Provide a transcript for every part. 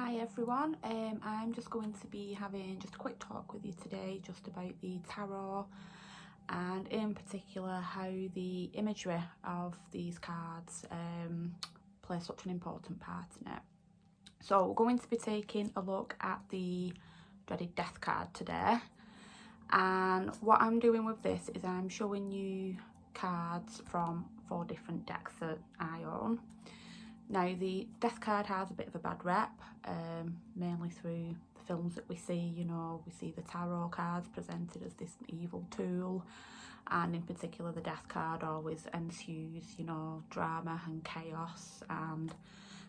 Hi everyone, I'm just going to be having just a quick talk with you today just about the tarot, and in particular how the imagery of these cards play such an important part in it. So we're going to be taking a look at the dreaded death card today, and what I'm doing with this is I'm showing you cards from 4 different decks that I own. Now, the death card has a bit of a bad rep, mainly through the films that we see. You know, we see the tarot cards presented as this evil tool, and in particular the death card always ensues, you know, drama and chaos and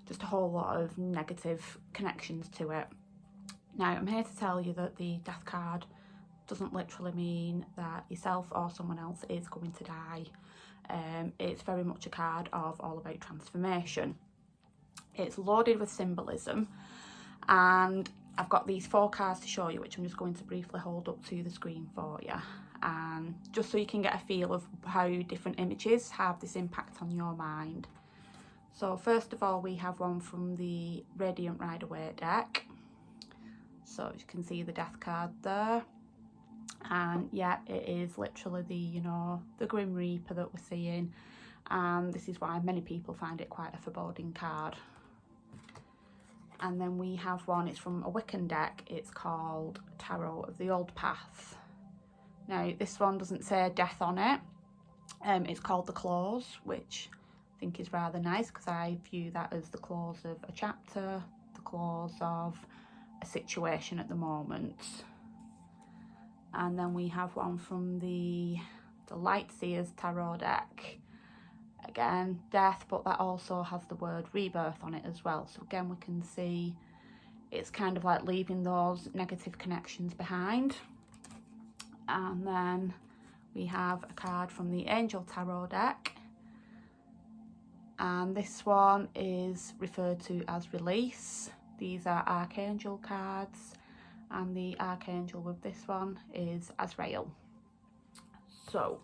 just a whole lot of negative connections to it. Now, I'm here to tell you that the death card doesn't literally mean that yourself or someone else is going to die. It's very much a card of all about transformation. It's loaded with symbolism, and I've got these 4 cards to show you, which I'm just going to briefly hold up to the screen for you, and just so you can get a feel of how different images have this impact on your mind. So first of all, we have one from the Radiant Rider-Waite deck. So as you can see, the death card there, and yeah, it is literally the, you know, the Grim Reaper that we're seeing, and this is why many people find it quite a foreboding card. And then we have one, it's from a Wiccan deck, it's called Tarot of the Old Path. Now, this one doesn't say death on it, it's called the close, which I think is rather nice because I view that as the close of a chapter, the close of a situation at the moment. And then we have one from the Lightseers Tarot deck. Again, death, but that also has the word rebirth on it as well. So again, we can see it's kind of like leaving those negative connections behind. And then we have a card from the Angel Tarot deck, and this one is referred to as release. These are Archangel cards, and the Archangel with this one is Azrael. So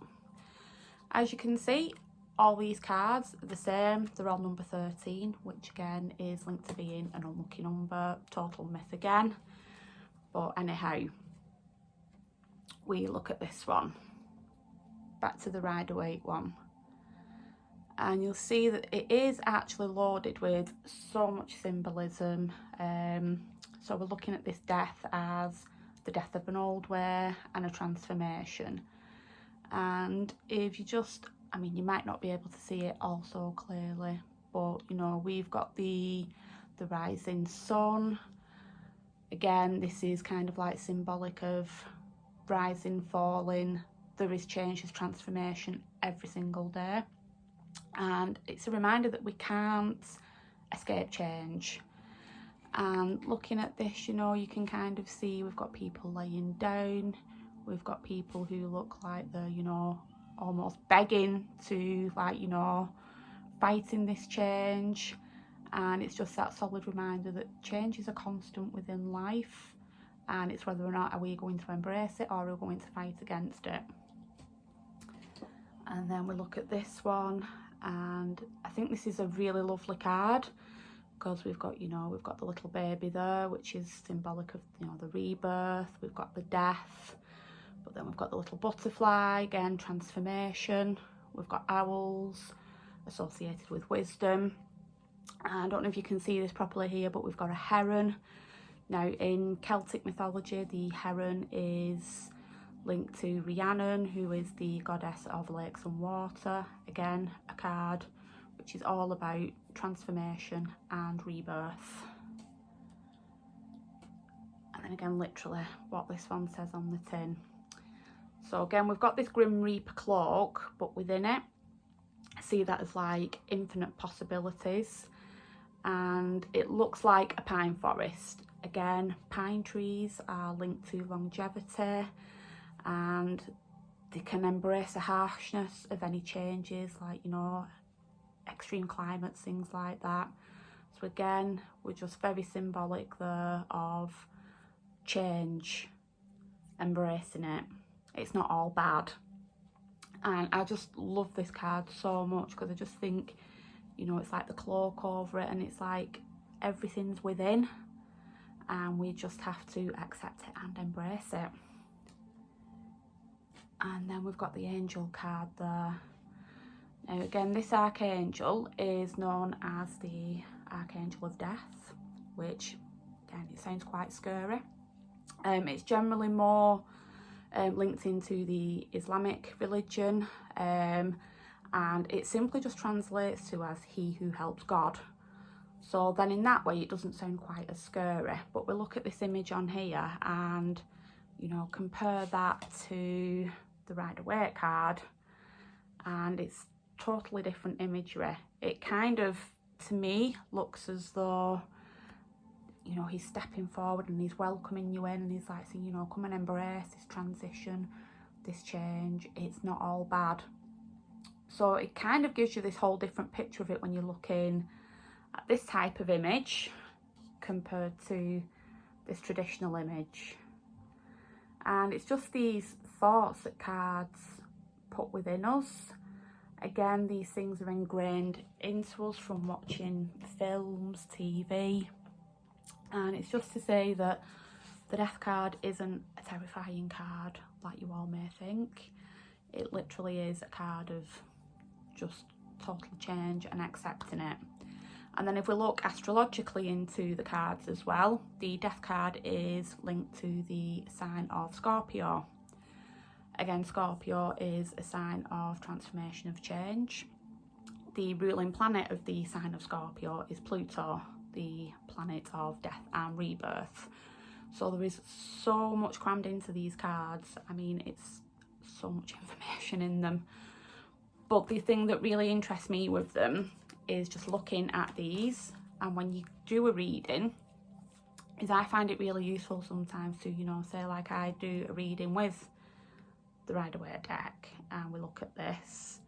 as you can see, all these cards are the same, they're all number 13, which again is linked to being an unlucky number, total myth again. But anyhow, we look at this one, back to the Rider-Waite one, and you'll see that it is actually loaded with so much symbolism. So we're looking at this death as the death of an old way and a transformation. And if you just, I mean, you might not be able to see it all so clearly, but you know, we've got the rising sun. Again, this is kind of like symbolic of rising, falling. There is change, there's transformation every single day, and it's a reminder that we can't escape change. And looking at this, you know, you can kind of see we've got people laying down, we've got people who look like they're, you know, almost begging to, like, you know, fighting this change. And it's just that solid reminder that change is a constant within life, and it's whether or not are we going to embrace it or are we going to fight against it. And then we look at this one, and I think this is a really lovely card because we've got, you know, we've got the little baby there, which is symbolic of, you know, the rebirth. We've got the death, but then we've got the little butterfly, again, transformation. We've got owls associated with wisdom. I don't know if you can see this properly here, but we've got a heron. Now, in Celtic mythology, the heron is linked to Rhiannon, who is the goddess of lakes and water. Again, a card which is all about transformation and rebirth. And then again, literally what this one says on the tin. So again, we've got this Grim Reaper cloak, but within it, I see that as like infinite possibilities. And it looks like a pine forest. Again, pine trees are linked to longevity, and they can embrace the harshness of any changes, like, you know, extreme climates, things like that. So again, we're just very symbolic there of change, embracing it. It's not all bad. And I just love this card so much because I just think, you know, it's like the cloak over it, and it's like everything's within. and we just have to accept it and embrace it. And then we've got the angel card there. Now again, this archangel is known as the Archangel of Death, which again, it sounds quite scary. It's generally more linked into the Islamic religion, and it simply just translates to as he who helps God. So then in that way it doesn't sound quite as scary, but we'll look at this image on here and, you know, compare that to the Rider-Waite card, and it's totally different imagery. It kind of, to me, looks as though, you know, he's stepping forward and he's welcoming you in, and he's like saying, you know, come and embrace this transition, this change. It's not all bad. So it kind of gives you this whole different picture of it when you're looking at this type of image compared to this traditional image. And it's just these thoughts that cards put within us. Again, these things are ingrained into us from watching films, TV, and it's just to say that the Death card isn't a terrifying card like you all may think. It literally is a card of just total change and accepting it. And then if we look astrologically into the cards as well, the Death card is linked to the sign of Scorpio. Again, Scorpio is a sign of transformation, of change. The ruling planet of the sign of Scorpio is Pluto, the planet of death and rebirth. So there is so much crammed into these cards. I mean, it's so much information in them. But the thing that really interests me with them is just looking at these, and when you do a reading, is I find it really useful sometimes to, you know, say like I do a reading with the Rider-Waite deck and we look at this,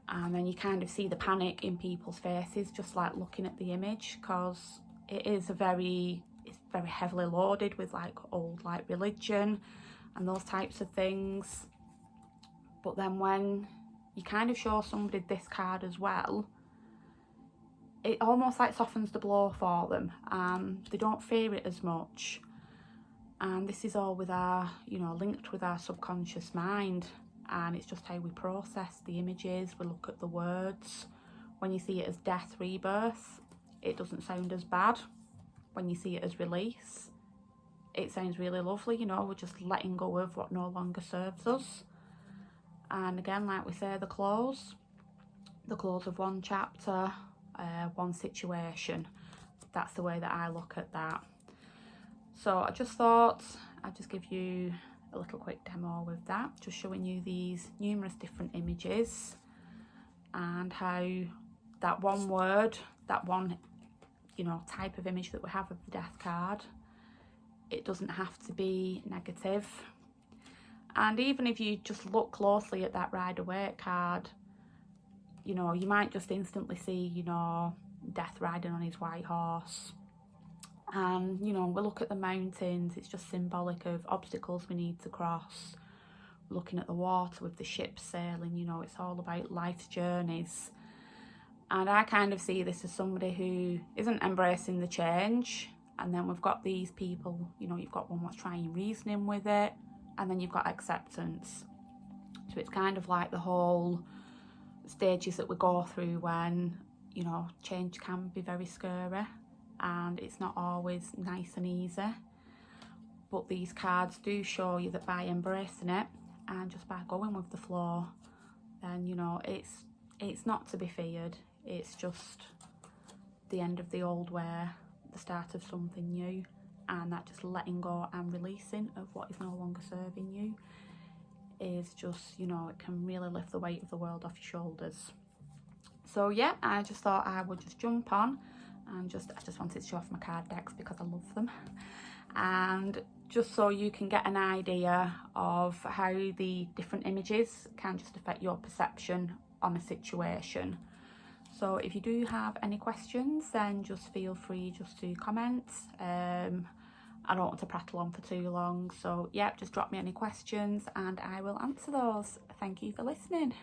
and then you kind of see the panic in people's faces just like looking at the image, because it's very heavily loaded with like old like religion and those types of things. But then when you kind of show somebody this card as well, it almost like softens the blow for them, and they don't fear it as much. And this is all with our, you know, linked with our subconscious mind, and it's just how we process the images, we look at the words. When you see it as death, rebirth, it doesn't sound as bad. When you see it as release, it sounds really lovely, you know, we're just letting go of what no longer serves us. And again, like we say, the close of one chapter, one situation. That's the way that I look at that. So I just thought I'd just give you a little quick demo with that, just showing you these numerous different images and how that one word, that one, you know, type of image that we have of the Death card, it doesn't have to be negative. And even if you just look closely at that Rider-Waite card, you know, you might just instantly see, you know, Death riding on his white horse. And, you know, we look at the mountains, it's just symbolic of obstacles we need to cross. Looking at the water with the ships sailing, you know, it's all about life's journeys. And I kind of see this as somebody who isn't embracing the change. And then we've got these people, you know, you've got one that's trying reasoning with it, and then you've got acceptance. So it's kind of like the whole stages that we go through when, you know, change can be very scary and it's not always nice and easy. But these cards do show you that by embracing it and just by going with the flow, then, you know, it's not to be feared. It's just the end of the old way, the start of something new, and that just letting go and releasing of what is no longer serving you is just, you know, it can really lift the weight of the world off your shoulders. So yeah, I just thought I would just jump on and I just wanted to show off my card decks because I love them, and just so you can get an idea of how the different images can just affect your perception on a situation. So if you do have any questions, then just feel free just to comment. I don't want to prattle on for too long, so yeah, just drop me any questions and I will answer those. Thank you for listening.